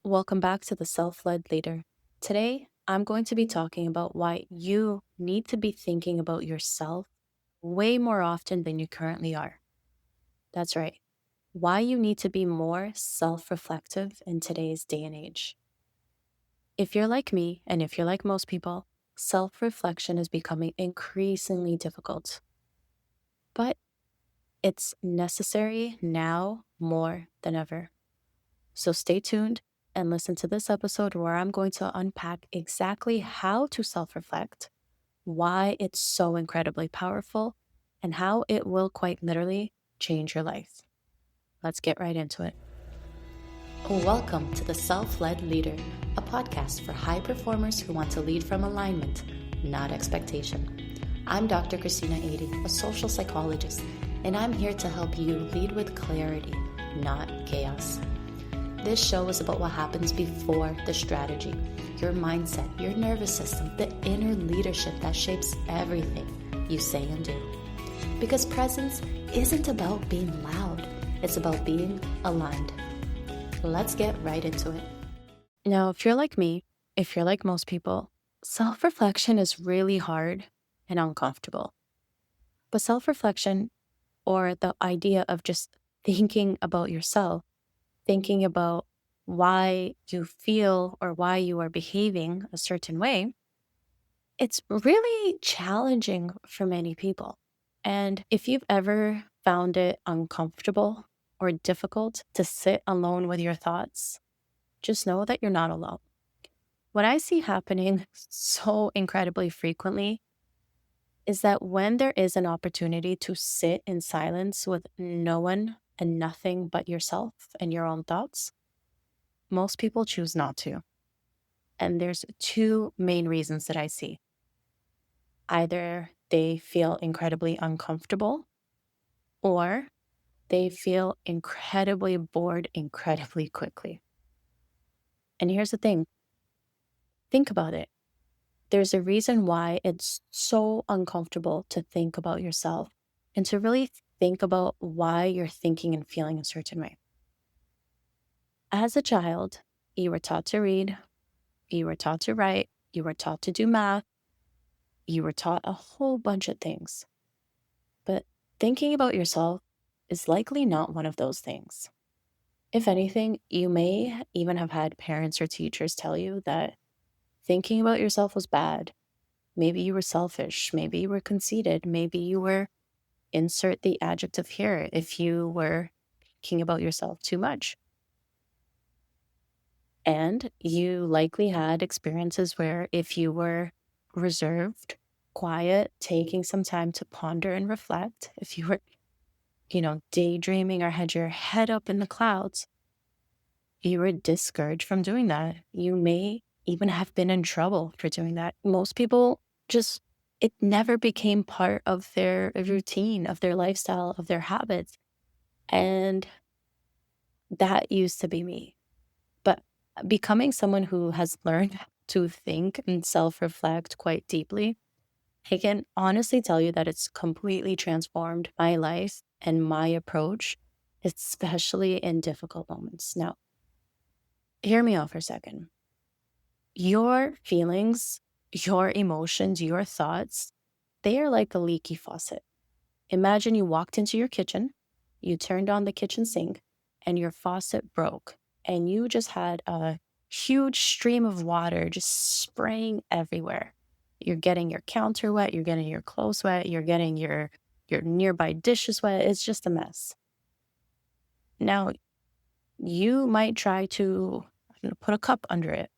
Welcome back to the Self Led Leader. Today, I'm going to be talking about why you need to be thinking about yourself way more often than you currently are. That's right, why you need to be more self reflective in today's day and age. If you're like me, and if you're like most people, self reflection is becoming increasingly difficult, but it's necessary now more than ever. So stay tuned and listen to this episode where I'm going to unpack exactly how to self reflect, why it's so incredibly powerful, and how it will quite literally change your life. Let's get right into it. Welcome to the Self Led Leader, a podcast for high performers who want to lead from alignment, not expectation. I'm Dr. Christina Ady, a social psychologist, and I'm here to help you lead with clarity, not chaos. This show is about what happens before the strategy, your mindset, your nervous system, the inner leadership that shapes everything you say and do. Because presence isn't about being loud, it's about being aligned. Let's get right into it. Now, if you're like me, if you're like most people, self-reflection is really hard and uncomfortable. But self-reflection, or the idea of just thinking about yourself, thinking about why you feel or why you are behaving a certain way, it's really challenging for many people. And if you've ever found it uncomfortable or difficult to sit alone with your thoughts, just know that you're not alone. What I see happening so incredibly frequently is that when there is an opportunity to sit in silence with no one and nothing but yourself and your own thoughts, most people choose not to. And there's two main reasons that I see. Either they feel incredibly uncomfortable, or they feel incredibly bored incredibly quickly. And here's the thing, think about it. There's a reason why it's so uncomfortable to think about yourself and to really think about why you're thinking and feeling a certain way. As a child, you were taught to read, you were taught to write, you were taught to do math, you were taught a whole bunch of things. But thinking about yourself is likely not one of those things. If anything, you may even have had parents or teachers tell you that thinking about yourself was bad. Maybe you were selfish. Maybe you were conceited. Maybe you were, insert the adjective here, if you were thinking about yourself too much. And you likely had experiences where if you were reserved, quiet, taking some time to ponder and reflect, if you were daydreaming or had your head up in the clouds, you were discouraged from doing that. You may even have been in trouble for doing that. Most people just, it never became part of their routine, of their lifestyle, of their habits. And that used to be me. But becoming someone who has learned to think and self-reflect quite deeply, I can honestly tell you that it's completely transformed my life and my approach, especially in difficult moments. Now, hear me out for a second. Your feelings, your emotions, your thoughts, they are like a leaky faucet. Imagine you walked into your kitchen, you turned on the kitchen sink, and your faucet broke, and you just had a huge stream of water just spraying everywhere. You're getting your counter wet, you're getting your clothes wet, you're getting your nearby dishes wet. It's just a mess. Now, you might try to put a cup under it,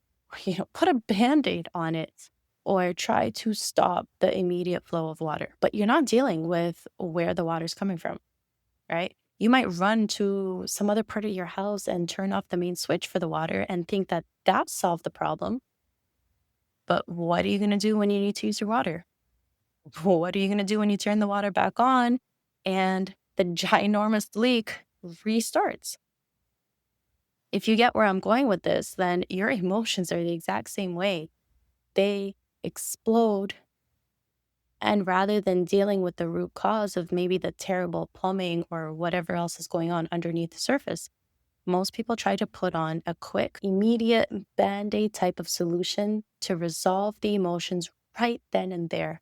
put a Band-Aid on it, or try to stop the immediate flow of water. But you're not dealing with where the water's coming from, right? You might run to some other part of your house and turn off the main switch for the water and think that that solved the problem. But what are you going to do when you need to use your water? What are you going to do when you turn the water back on and the ginormous leak restarts? If you get where I'm going with this, then your emotions are the exact same way. They explode. And rather than dealing with the root cause of maybe the terrible plumbing or whatever else is going on underneath the surface, Most people try to put on a quick, immediate band aid type of solution to resolve the emotions right then and there.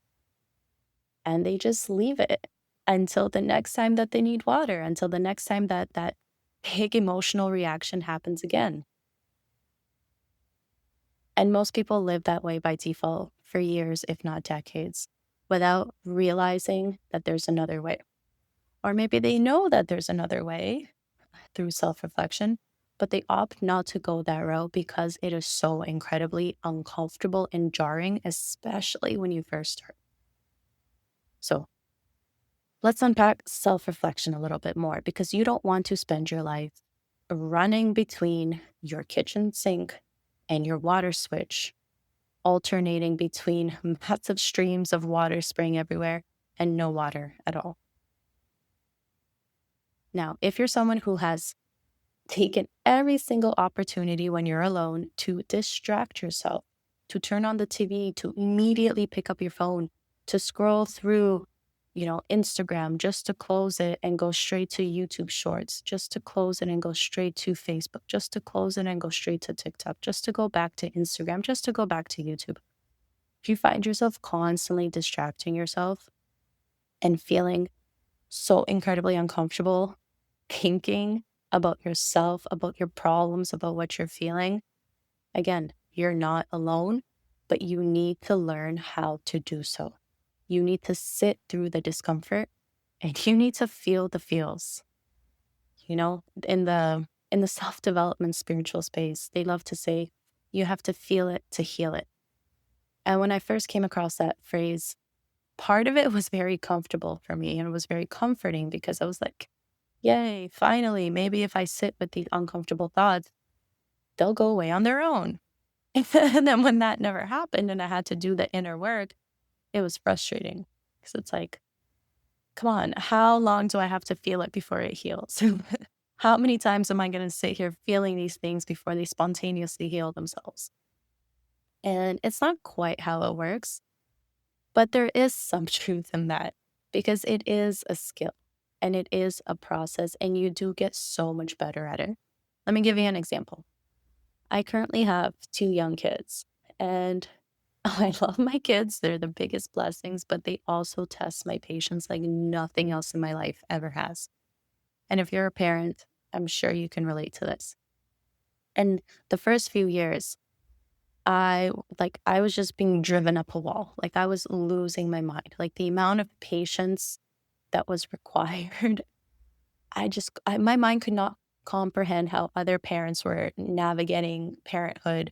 And they just leave it until the next time that they need water, until the next time that that big emotional reaction happens again. And most people live that way by default for years, if not decades, without realizing that there's another way. Or maybe they know that there's another way through self reflection, but they opt not to go that route because it is so incredibly uncomfortable and jarring, especially when you first start. So let's unpack self reflection a little bit more because you don't want to spend your life running between your kitchen sink and your water switch, alternating between massive streams of water spraying everywhere and no water at all. Now, if you're someone who has taken every single opportunity when you're alone to distract yourself, to turn on the TV, to immediately pick up your phone, to scroll through, Instagram just to close it and go straight to YouTube Shorts, just to close it and go straight to Facebook, just to close it and go straight to TikTok, just to go back to Instagram, just to go back to YouTube. If you find yourself constantly distracting yourself and feeling so incredibly uncomfortable thinking about yourself, about your problems, about what you're feeling, again, you're not alone, but you need to learn how to do so. You need to sit through the discomfort and you need to feel the feels. In the self-development spiritual space, they love to say you have to feel it to heal it. And when I first came across that phrase, part of it was very comfortable for me and it was very comforting because I was like, yay, finally, maybe if I sit with these uncomfortable thoughts, they'll go away on their own. And then when that never happened and I had to do the inner work, it was frustrating because it's like, come on, how long do I have to feel it before it heals? How many times am I going to sit here feeling these things before they spontaneously heal themselves? And it's not quite how it works. But there is some truth in that because it is a skill and it is a process, and you do get so much better at it. Let me give you an example. I currently have two young kids, and I love my kids. They're the biggest blessings, but they also test my patience like nothing else in my life ever has. And if you're a parent, I'm sure you can relate to this. And the first few years, I was just being driven up a wall. Like I was losing my mind. Like the amount of patience that was required, my mind could not comprehend how other parents were navigating parenthood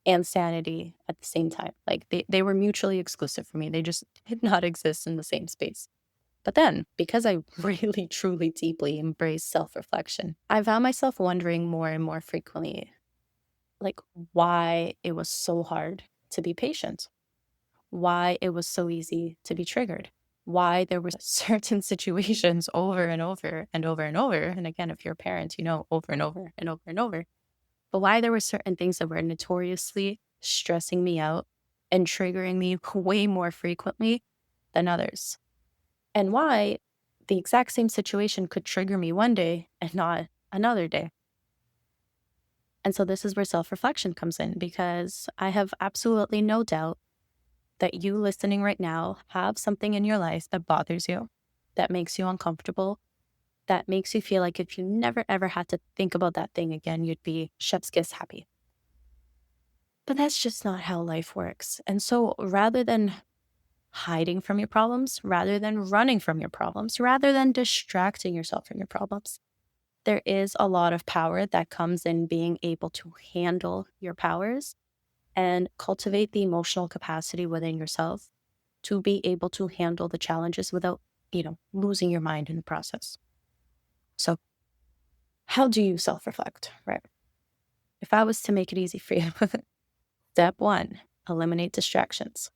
and sanity at the same time. Like they were mutually exclusive for me. They just did not exist in the same space. But then, because I really, truly, deeply embrace self reflection, I found myself wondering more and more frequently, like why it was so hard to be patient, why it was so easy to be triggered, why there were certain situations over and over and over and over. And again, if you're a parent, over and over and over and over. But why there were certain things that were notoriously stressing me out and triggering me way more frequently than others. And why the exact same situation could trigger me one day and not another day. And so this is where self-reflection comes in, because I have absolutely no doubt that you listening right now have something in your life that bothers you, that makes you uncomfortable, that makes you feel like if you never ever had to think about that thing again, you'd be chef's kiss happy. But that's just not how life works. And so rather than hiding from your problems, rather than running from your problems, rather than distracting yourself from your problems, there is a lot of power that comes in being able to handle your powers and cultivate the emotional capacity within yourself to be able to handle the challenges without, losing your mind in the process. So, how do you self reflect, right? If I was to make it easy for you, step one, eliminate distractions.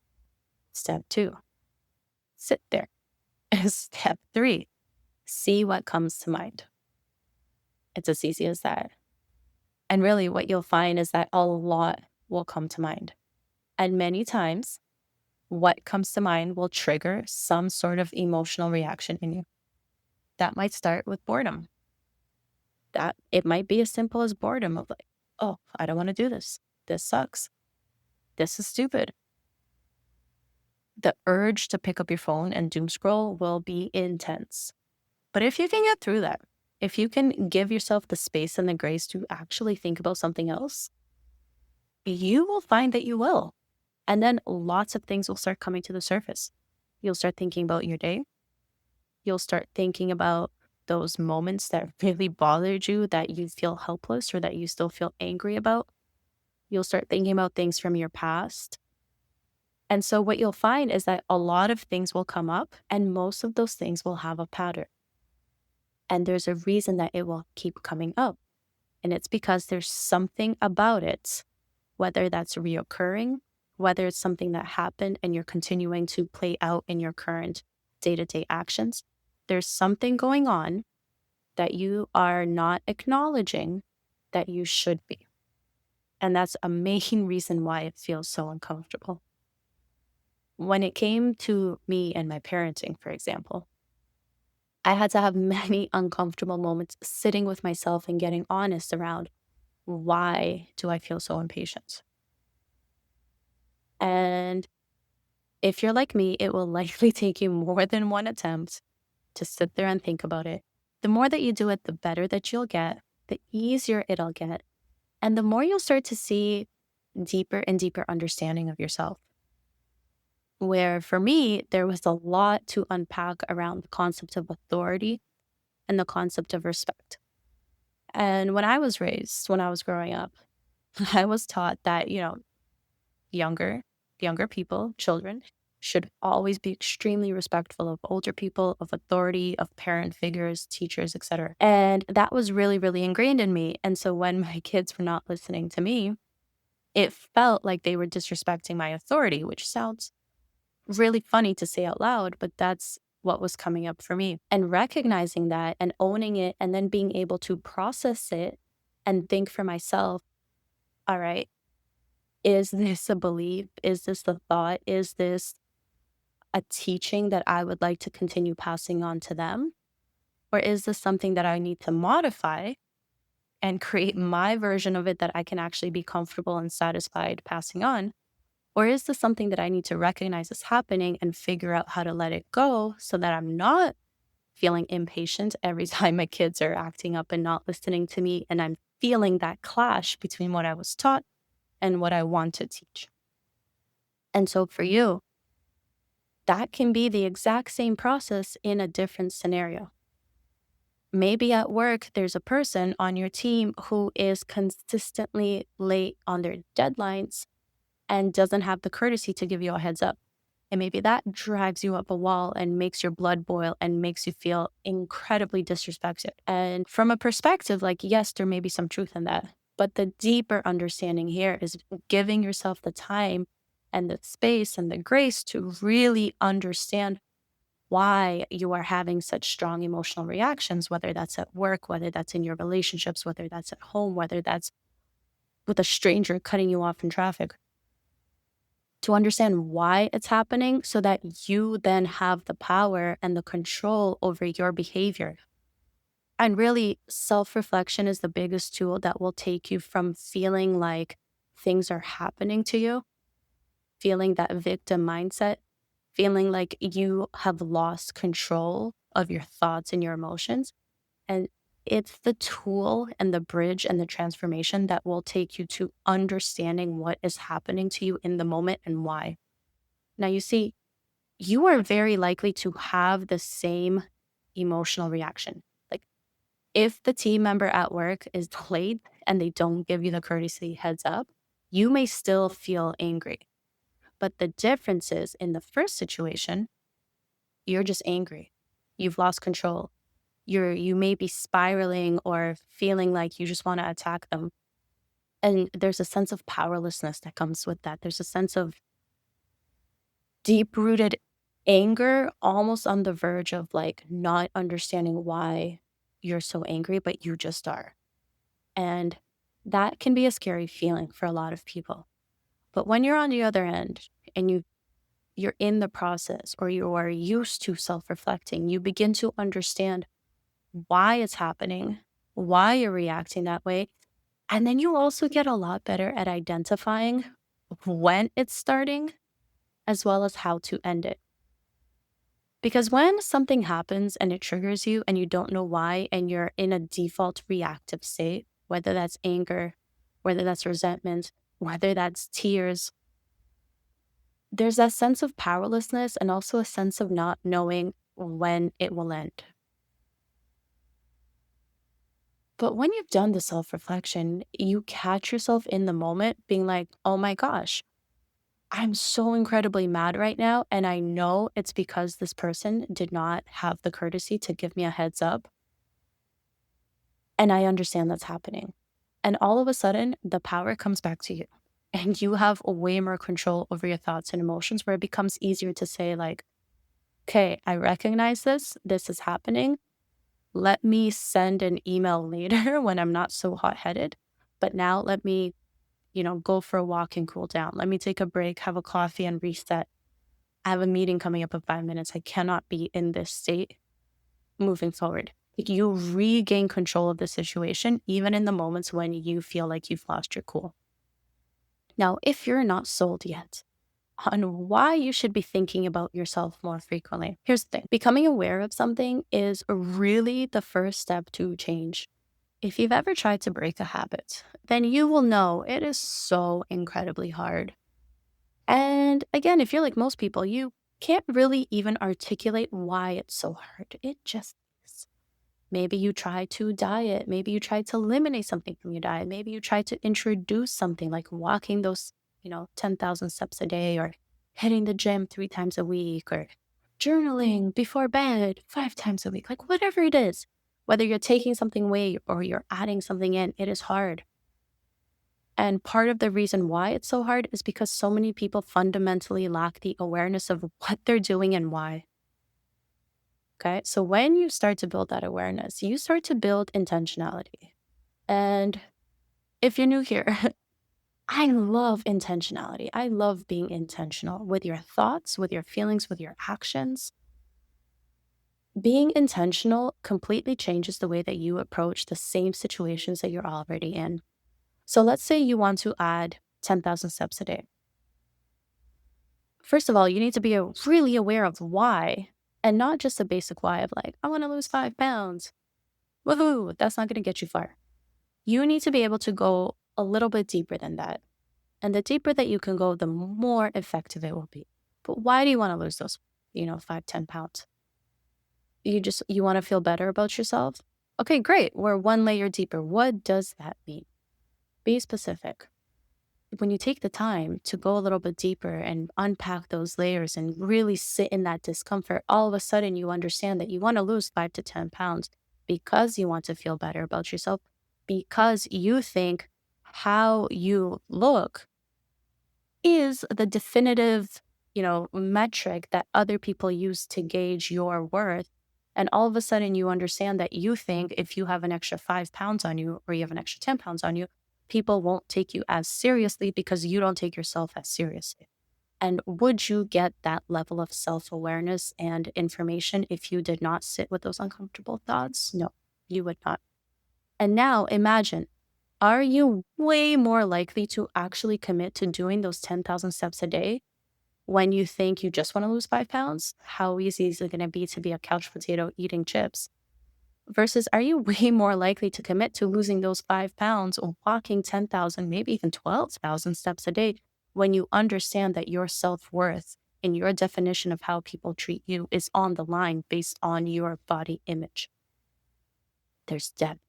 Step two, sit there. Step three, see what comes to mind. It's as easy as that. And really, what you'll find is that a lot will come to mind. And many times, what comes to mind will trigger some sort of emotional reaction in you. That might start with boredom. That it might be as simple as boredom of like, oh, I don't want to do this. This sucks. This is stupid. The urge to pick up your phone and doom scroll will be intense. But if you can get through that, if you can give yourself the space and the grace to actually think about something else, you will find that you will. And then lots of things will start coming to the surface. You'll start thinking about your day. You'll start thinking about those moments that really bothered you, that you feel helpless or that you still feel angry about. You'll start thinking about things from your past. And so what you'll find is that a lot of things will come up and most of those things will have a pattern. And there's a reason that it will keep coming up. And it's because there's something about it, whether that's reoccurring, whether it's something that happened and you're continuing to play out in your current day-to-day actions. There's something going on that you are not acknowledging that you should be. And that's a main reason why it feels so uncomfortable. When it came to me and my parenting, for example, I had to have many uncomfortable moments sitting with myself and getting honest around why do I feel so impatient? And if you're like me, it will likely take you more than one attempt to sit there and think about it. The more that you do it, the better that you'll get, the easier it'll get, and the more you'll start to see deeper and deeper understanding of yourself. Where for me, there was a lot to unpack around the concept of authority and the concept of respect. And when I was raised, when I was growing up, I was taught that, younger, younger people, children, should always be extremely respectful of older people, of authority, of parent figures, teachers, etc. And that was really, really ingrained in me. And so when my kids were not listening to me, it felt like they were disrespecting my authority, which sounds really funny to say out loud, but that's what was coming up for me. And recognizing that and owning it and then being able to process it and think for myself, all right, is this a belief? Is this a thought? Is this a teaching that I would like to continue passing on to them? Or is this something that I need to modify and create my version of it that I can actually be comfortable and satisfied passing on? Or is this something that I need to recognize is happening and figure out how to let it go so that I'm not feeling impatient every time my kids are acting up and not listening to me, and I'm feeling that clash between what I was taught and what I want to teach? And so for you, that can be the exact same process in a different scenario. Maybe at work, there's a person on your team who is consistently late on their deadlines and doesn't have the courtesy to give you a heads up. And maybe that drives you up a wall and makes your blood boil and makes you feel incredibly disrespected. And from a perspective, like, yes, there may be some truth in that. But the deeper understanding here is giving yourself the time and the space and the grace to really understand why you are having such strong emotional reactions, whether that's at work, whether that's in your relationships, whether that's at home, whether that's with a stranger cutting you off in traffic. To understand why it's happening so that you then have the power and the control over your behavior. And really, self-reflection is the biggest tool that will take you from feeling like things are happening to you, feeling that victim mindset, feeling like you have lost control of your thoughts and your emotions. And it's the tool and the bridge and the transformation that will take you to understanding what is happening to you in the moment and why. Now, you see, you are very likely to have the same emotional reaction. Like, if the team member at work is late and they don't give you the courtesy heads up, you may still feel angry. But the difference is, in the first situation, you're just angry. You've lost control. You may be spiraling or feeling like you just want to attack them. And there's a sense of powerlessness that comes with that. There's a sense of deep-rooted anger, almost on the verge of like not understanding why you're so angry, but you just are. And that can be a scary feeling for a lot of people. But when you're on the other end and you're in the process, or you are used to self-reflecting, you begin to understand why it's happening why you're reacting that way. And then you also get a lot better at identifying when it's starting as well as how to end it. Because when something happens and it triggers you and you don't know why, and you're in a default reactive state, whether that's anger, whether that's resentment, whether that's tears, there's that sense of powerlessness and also a sense of not knowing when it will end. But when you've done the self reflection, you catch yourself in the moment being like, oh my gosh, I'm so incredibly mad right now. And I know it's because this person did not have the courtesy to give me a heads up. And I understand that's happening. And all of a sudden, the power comes back to you. And you have way more control over your thoughts and emotions, where it becomes easier to say, like, okay, I recognize this. This is happening. Let me send an email later when I'm not so hot headed. But now let me, go for a walk and cool down. Let me take a break, have a coffee, and reset. I have a meeting coming up in 5 minutes. I cannot be in this state moving forward. Like, you regain control of the situation, even in the moments when you feel like you've lost your cool. Now, if you're not sold yet on why you should be thinking about yourself more frequently, here's the thing. Becoming aware of something is really the first step to change. If you've ever tried to break a habit, then you will know it is so incredibly hard. And again, if you're like most people, you can't really even articulate why it's so hard. It just is. Maybe you try to diet. Maybe you try to eliminate something from your diet. Maybe you try to introduce something like walking those, 10,000 steps a day, or hitting the gym 3 times a week, or journaling before bed 5 times a week, like whatever it is. Whether you're taking something away or you're adding something in, it is hard. And part of the reason why it's so hard is because so many people fundamentally lack the awareness of what they're doing and why. Okay. So when you start to build that awareness, you start to build intentionality. And if you're new here, I love intentionality. I love being intentional with your thoughts, with your feelings, with your actions. Being intentional completely changes the way that you approach the same situations that you're already in. So let's say you want to add 10,000 steps a day. First of all, you need to be really aware of why, and not just a basic why of like, I want to lose 5 pounds. Woohoo, that's not going to get you far. You need to be able to go a little bit deeper than that. And the deeper that you can go, the more effective it will be. But why do you want to lose those, 5, 10 pounds? You want to feel better about yourself? Okay, great. We're one layer deeper. What does that mean? Be specific. When you take the time to go a little bit deeper and unpack those layers and really sit in that discomfort, all of a sudden you understand that you want to lose 5 to 10 pounds because you want to feel better about yourself, because you think how you look is the definitive, metric that other people use to gauge your worth. And all of a sudden you understand that you think if you have an extra 5 pounds on you, or you have an extra 10 pounds on you, people won't take you as seriously because you don't take yourself as seriously. And would you get that level of self-awareness and information if you did not sit with those uncomfortable thoughts? No, you would not. And now imagine, are you way more likely to actually commit to doing those 10,000 steps a day when you think you just want to lose 5 pounds? How easy is it going to be to be a couch potato eating chips? Versus, are you way more likely to commit to losing those 5 pounds or walking 10,000, maybe even 12,000 steps a day when you understand that your self-worth and your definition of how people treat you is on the line based on your body image? There's depth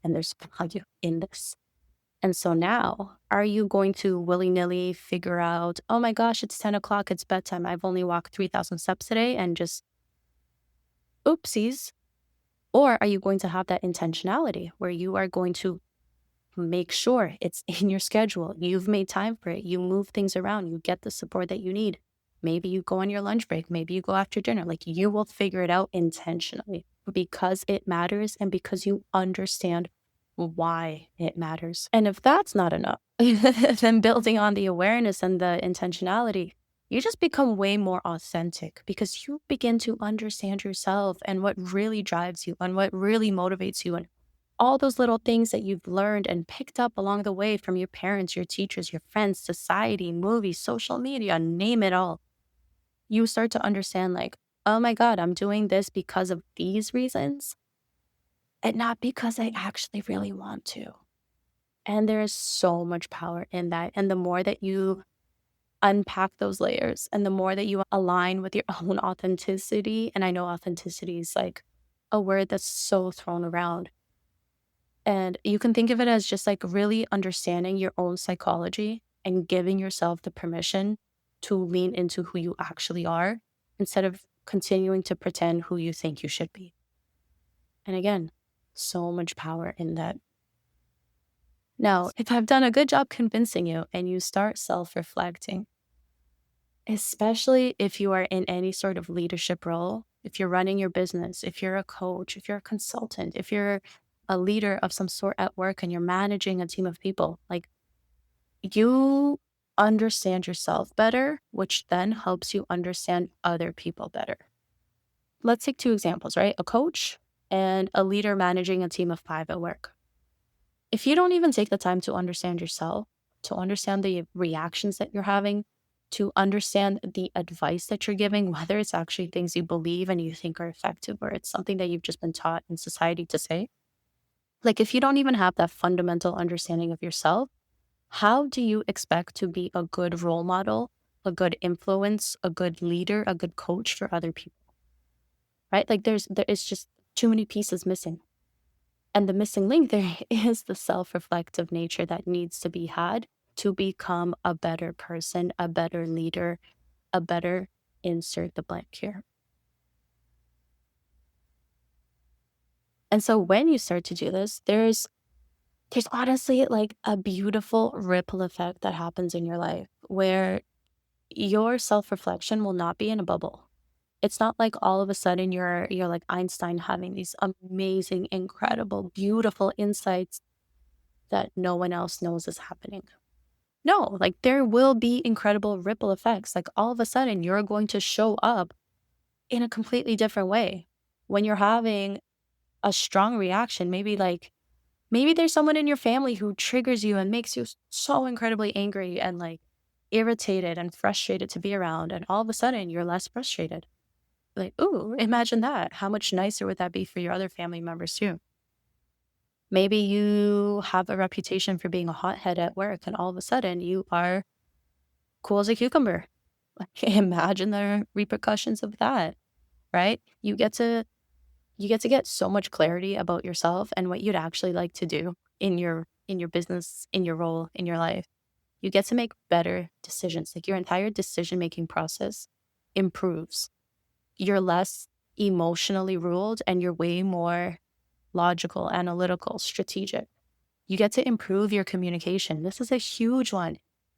and there's value in this. And so now, are you going to willy-nilly figure out, oh my gosh, it's 10 o'clock, it's bedtime, I've only walked 3,000 steps today, and just oopsies? Or are you going to have that intentionality where you are going to make sure it's in your schedule? You've made time for it. You move things around. You get the support that you need. Maybe you go on your lunch break. Maybe you go after dinner. Like, you will figure it out intentionally because it matters and because you understand why it matters. And if that's not enough, then building on the awareness and the intentionality, you just become way more authentic because you begin to understand yourself and what really drives you and what really motivates you and All those little things that you've learned and picked up along the way from your parents, your teachers, your friends, society, movies, social media, name it all. You start to understand, like, oh my God, I'm doing this because of these reasons and not because I actually really want to. And there is so much power in that. And the more that you unpack those layers and the more that you align with your own authenticity, and I know authenticity is like a word that's so thrown around. And you can think of it as just like really understanding your own psychology and giving yourself the permission to lean into who you actually are instead of continuing to pretend who you think you should be. And again, so much power in that. Now, if I've done a good job convincing you and you start self reflecting, especially if you are in any sort of leadership role, if you're running your business, if you're a coach, if you're a consultant, if you're a leader of some sort at work and you're managing a team of people, like you understand yourself better, which then helps you understand other people better. Let's take two examples, right? A coach and a leader managing a team of 5 at work. If you don't even take the time to understand yourself, to understand the reactions that you're having, to understand the advice that you're giving, whether it's actually things you believe and you think are effective or it's something that you've just been taught in society to say, like if you don't even have that fundamental understanding of yourself, how do you expect to be a good role model, a good influence, a good leader, a good coach for other people? Right? Like there is just too many pieces missing. And the missing link there is the self-reflective nature that needs to be had to become a better person, a better leader, a better insert the blank here. And so when you start to do this, there's honestly like a beautiful ripple effect that happens in your life where your self-reflection will not be in a bubble. It's not like all of a sudden you're like Einstein having these amazing, incredible, beautiful insights that no one else knows is happening. No, like there will be incredible ripple effects. Like all of a sudden you're going to show up in a completely different way. When you're having a strong reaction, maybe there's someone in your family who triggers you and makes you so incredibly angry and like irritated and frustrated to be around. And all of a sudden you're less frustrated. Like, ooh, imagine that. How much nicer would that be for your other family members too? Maybe you have a reputation for being a hothead at work, and all of a sudden you are cool as a cucumber. Like, imagine the repercussions of that, right? You get to get so much clarity about yourself and what you'd actually like to do in your business, in your role, in your life. You get to make better decisions. Like your entire decision making process improves. You're less emotionally ruled and you're way more logical, analytical, strategic. You get to improve your communication. This is a huge one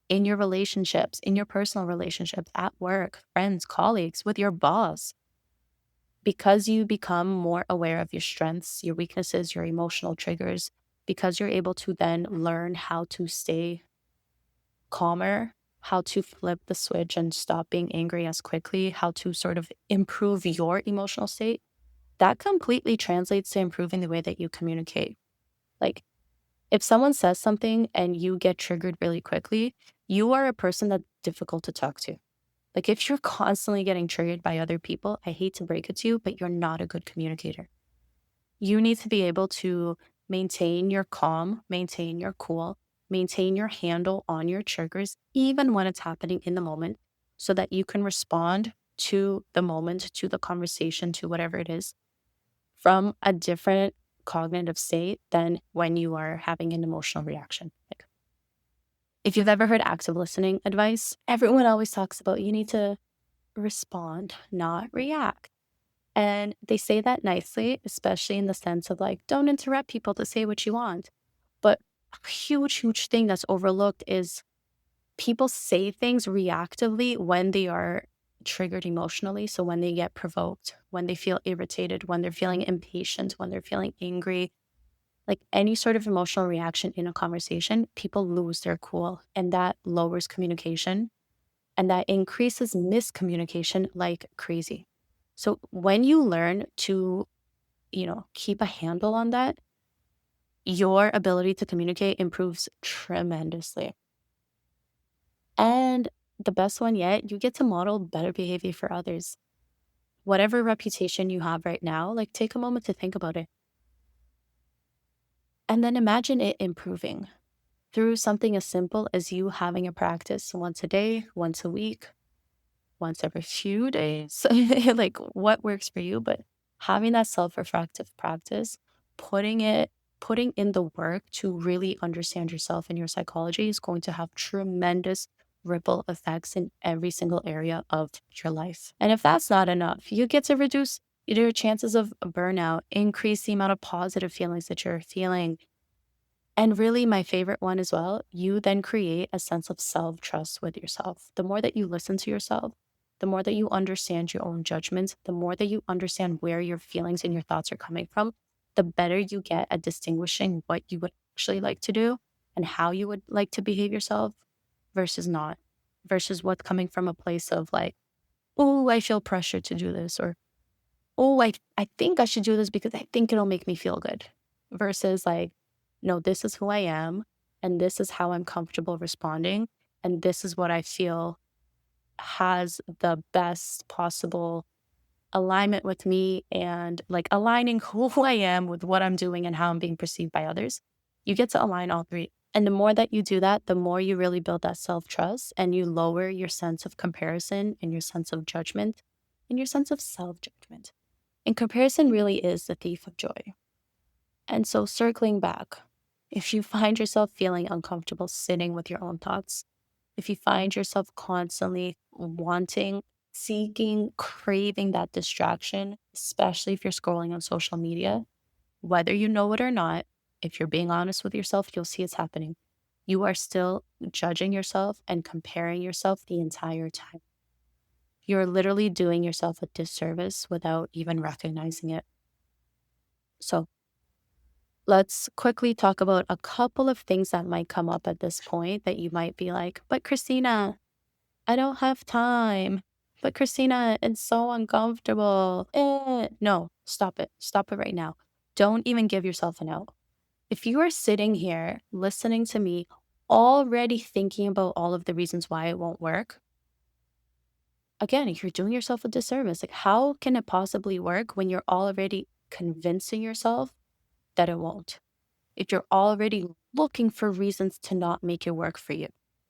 in your relationships, in your personal relationships, at work, friends, colleagues, with your boss. Because you become more aware of your strengths, your weaknesses, your emotional triggers, because you're able to then learn how to stay calmer, how to flip the switch and stop being angry as quickly, how to sort of improve your emotional state, that completely translates to improving the way that you communicate. Like, if someone says something and you get triggered really quickly, you are a person that's difficult to talk to. Like, if you're constantly getting triggered by other people, I hate to break it to you, but you're not a good communicator. You need to be able to maintain your calm, maintain your cool, maintain your handle on your triggers, even when it's happening in the moment, so that you can respond to the moment, to the conversation, to whatever it is from a different cognitive state than when you are having an emotional reaction. Like, if you've ever heard active listening advice, everyone always talks about you need to respond, not react. And they say that nicely, especially in the sense of like, don't interrupt people to say what you want. But a huge, huge thing that's overlooked is people say things reactively when they are triggered emotionally. So when they get provoked, when they feel irritated, when they're feeling impatient, when they're feeling angry, like any sort of emotional reaction in a conversation, people lose their cool and that lowers communication and that increases miscommunication like crazy. So when you learn to, keep a handle on that, your ability to communicate improves tremendously. And the best one yet, you get to model better behavior for others. Whatever reputation you have right now, like take a moment to think about it. And then imagine it improving through something as simple as you having a practice once a day, once a week, once every few days, like what works for you, but having that self-reflective practice, putting it, putting in the work to really understand yourself and your psychology is going to have tremendous ripple effects in every single area of your life. And if that's not enough, you get to reduce your chances of burnout, increase the amount of positive feelings that you're feeling, and really, my favorite one as well, you then create a sense of self trust with yourself. The more that you listen to yourself, the more that you understand your own judgments, the more that you understand where your feelings and your thoughts are coming from, the better you get at distinguishing what you would actually like to do and how you would like to behave yourself versus not, versus what's coming from a place of like, oh, I feel pressure to do this, or oh, I think I should do this because I think it'll make me feel good, versus like, no, this is who I am and this is how I'm comfortable responding. And this is what I feel has the best possible alignment with me and like aligning who I am with what I'm doing and how I'm being perceived by others. You get to align all three. And the more that you do that, the more you really build that self trust and you lower your sense of comparison and your sense of judgment and your sense of self judgment. And comparison really is the thief of joy. And so, circling back, if you find yourself feeling uncomfortable sitting with your own thoughts, if you find yourself constantly wanting, seeking, craving that distraction, especially if you're scrolling on social media, whether you know it or not, if you're being honest with yourself, you'll see it's happening. You are still judging yourself and comparing yourself the entire time. You're literally doing yourself a disservice without even recognizing it. So, let's quickly talk about a couple of things that might come up at this point that you might be like, but Christina, I don't have time. But Christina, it's so uncomfortable. No, stop it. Stop it right now. Don't even give yourself an out. If you are sitting here listening to me, already thinking about all of the reasons why it won't work, again, you're doing yourself a disservice. Like, how can it possibly work when you're already convincing yourself that it won't? If you're already looking for reasons to not make it work for you.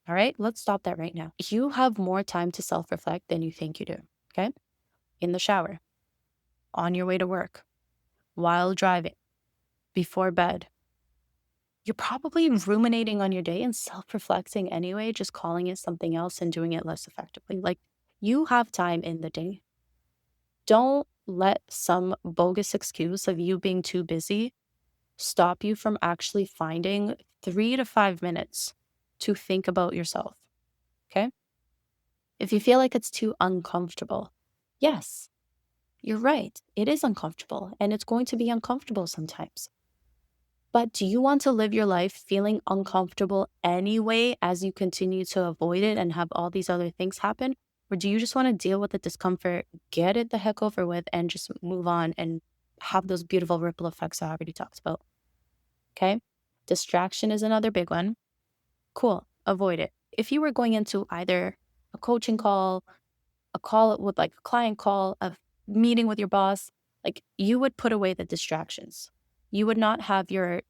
All right, let's stop that right now. You have more time to self reflect than you think you do. Okay. In the shower, on your way to work, while driving, before bed. You're probably ruminating on your day and self reflecting anyway, just calling it something else and doing it less effectively. Like, you have time in the day. Don't let some bogus excuse of you being too busy stop you from actually finding 3 to 5 minutes to think about yourself. Okay. If you feel like it's too uncomfortable, yes, you're right. It is uncomfortable and it's going to be uncomfortable sometimes. But do you want to live your life feeling uncomfortable anyway as you continue to avoid it and have all these other things happen? Or do you just want to deal with the discomfort, get it the heck over with, and just move on and have those beautiful ripple effects I already talked about? Okay. Distraction is another big one. Cool. Avoid it. If you were going into either a coaching call, a call with like a client call, a meeting with your boss, like you would put away the distractions. You would not have your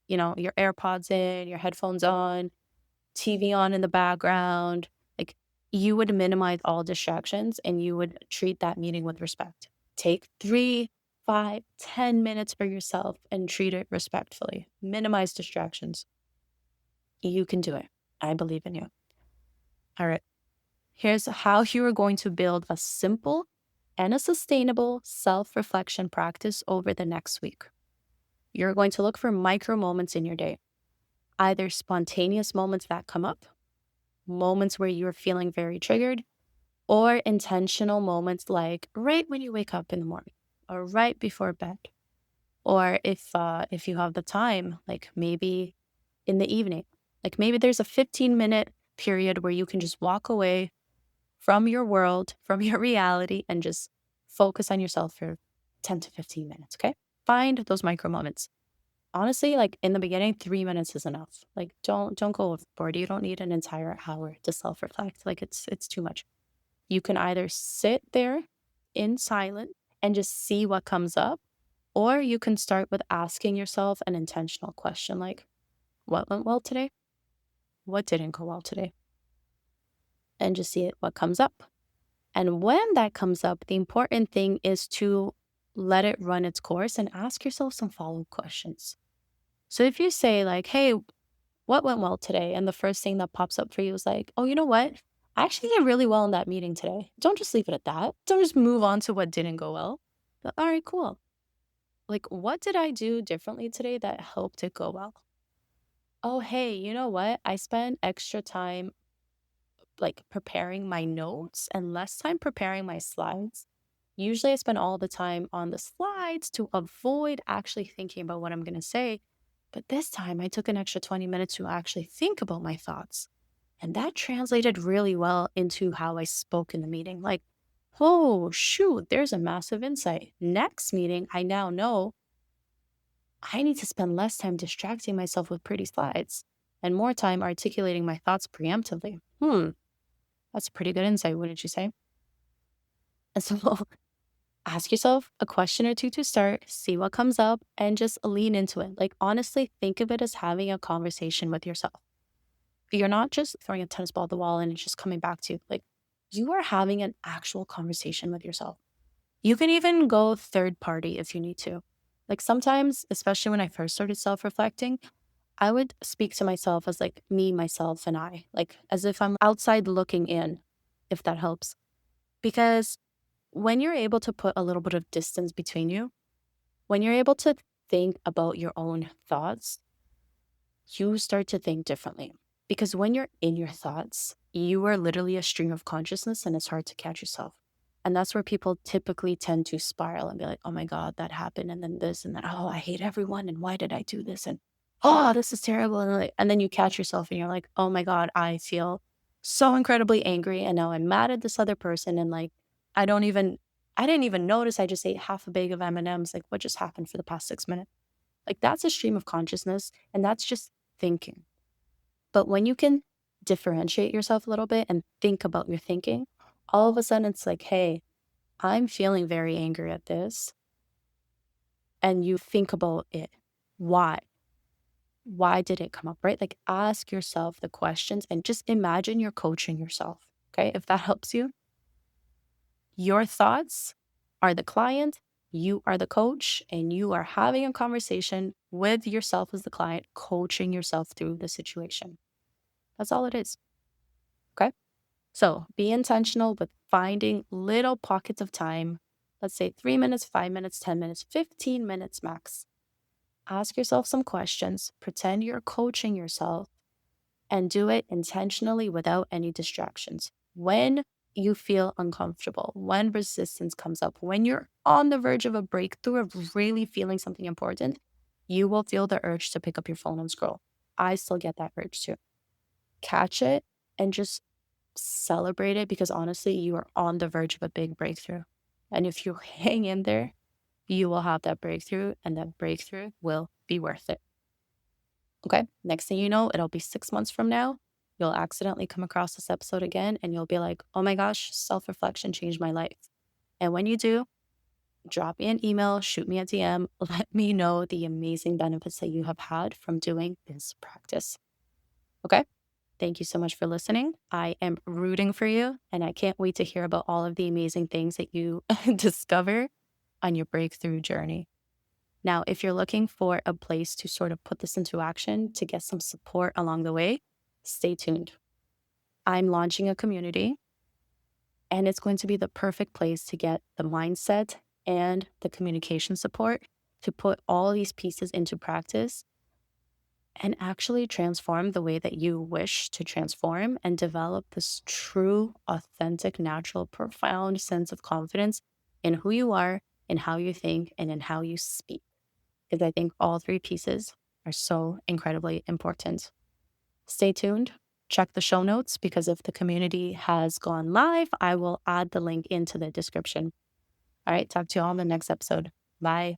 AirPods in, your headphones on, TV on in the background. Like you would minimize all distractions and you would treat that meeting with respect. Take 3, 5, 10 minutes for yourself and treat it respectfully. Minimize distractions. You can do it. I believe in you. All right. Here's how you are going to build a simple and a sustainable self reflection practice over the next week. You're going to look for micro moments in your day, either spontaneous moments that come up, moments where you're feeling very triggered, or intentional moments like right when you wake up in the morning or right before bed. Or if you have the time, like maybe in the evening, like maybe there's a 15-minute period where you can just walk away from your world, from your reality, and just focus on yourself for 10 to 15 minutes. Okay. Find those micro moments. Honestly, like in the beginning, 3 minutes is enough. Like don't go overboard. You don't need an entire hour to self-reflect. Like it's too much. You can either sit there in silence and just see what comes up, or you can start with asking yourself an intentional question like, what went well today? What didn't go well today? And just see what comes up. And when that comes up, the important thing is to let it run its course and ask yourself some follow-up questions. So if you say like, hey, what went well today? And the first thing that pops up for you is like, oh, you know what? I actually did really well in that meeting today. Don't just leave it at that. Don't just move on to what didn't go well. But all right, cool. Like, what did I do differently today that helped it go well? Oh, hey, you know what? I spent extra time like preparing my notes and less time preparing my slides. Usually I spend all the time on the slides to avoid actually thinking about what I'm going to say. But this time I took an extra 20 minutes to actually think about my thoughts. And that translated really well into how I spoke in the meeting. Like, oh, shoot, there's a massive insight. Next meeting, I now know I need to spend less time distracting myself with pretty slides and more time articulating my thoughts preemptively. That's a pretty good insight, wouldn't you say? And so ask yourself a question or two to start, see what comes up, and just lean into it. Like, honestly, think of it as having a conversation with yourself. You're not just throwing a tennis ball at the wall and it's just coming back to you. Like, you are having an actual conversation with yourself. You can even go third party if you need to. Like, sometimes, especially when I first started self reflecting, I would speak to myself as like me, myself, and I, like as if I'm outside looking in, if that helps. Because when you're able to put a little bit of distance between you, when you're able to think about your own thoughts, you start to think differently. Because when you're in your thoughts, you are literally a stream of consciousness and it's hard to catch yourself. And that's where people typically tend to spiral and be like, oh my God, that happened. And then this and that. Oh, I hate everyone. And why did I do this? And oh, this is terrible. And then you catch yourself and you're like, oh my God, I feel so incredibly angry. And now I'm mad at this other person. And like, I don't even, I didn't even notice I just ate half a bag of M&Ms. Like, what just happened for the past 6 minutes? Like, that's a stream of consciousness. And that's just thinking. But when you can differentiate yourself a little bit and think about your thinking, all of a sudden it's like, hey, I'm feeling very angry at this. And you think about it. Why? Why did it come up, right? Like, ask yourself the questions and just imagine you're coaching yourself. Okay. If that helps you, your thoughts are the client, you are the coach, and you are having a conversation with yourself as the client, coaching yourself through the situation. That's all it is. Okay. So be intentional with finding little pockets of time. Let's say 3 minutes, 5 minutes, 10 minutes, 15 minutes max. Ask yourself some questions, pretend you're coaching yourself, and do it intentionally without any distractions. When you feel uncomfortable, when resistance comes up, when you're on the verge of a breakthrough of really feeling something important, you will feel the urge to pick up your phone and scroll. I still get that urge too. Catch it and just celebrate it because honestly, you are on the verge of a big breakthrough. And if you hang in there, you will have that breakthrough and that breakthrough will be worth it. Okay. Next thing you know, it'll be 6 months from now. You'll accidentally come across this episode again and you'll be like, oh my gosh, self reflection changed my life. And when you do, drop me an email, shoot me a DM, let me know the amazing benefits that you have had from doing this practice. Okay. Thank you so much for listening. I am rooting for you and I can't wait to hear about all of the amazing things that you discover on your breakthrough journey. Now, if you're looking for a place to sort of put this into action to get some support along the way, stay tuned. I'm launching a community and it's going to be the perfect place to get the mindset and the communication support to put all these pieces into practice and actually transform the way that you wish to transform and develop this true, authentic, natural, profound sense of confidence in who you are, in how you think, and in how you speak. Because I think all three pieces are so incredibly important. Stay tuned. Check the show notes because if the community has gone live, I will add the link into the description. All right, talk to you all in the next episode. Bye.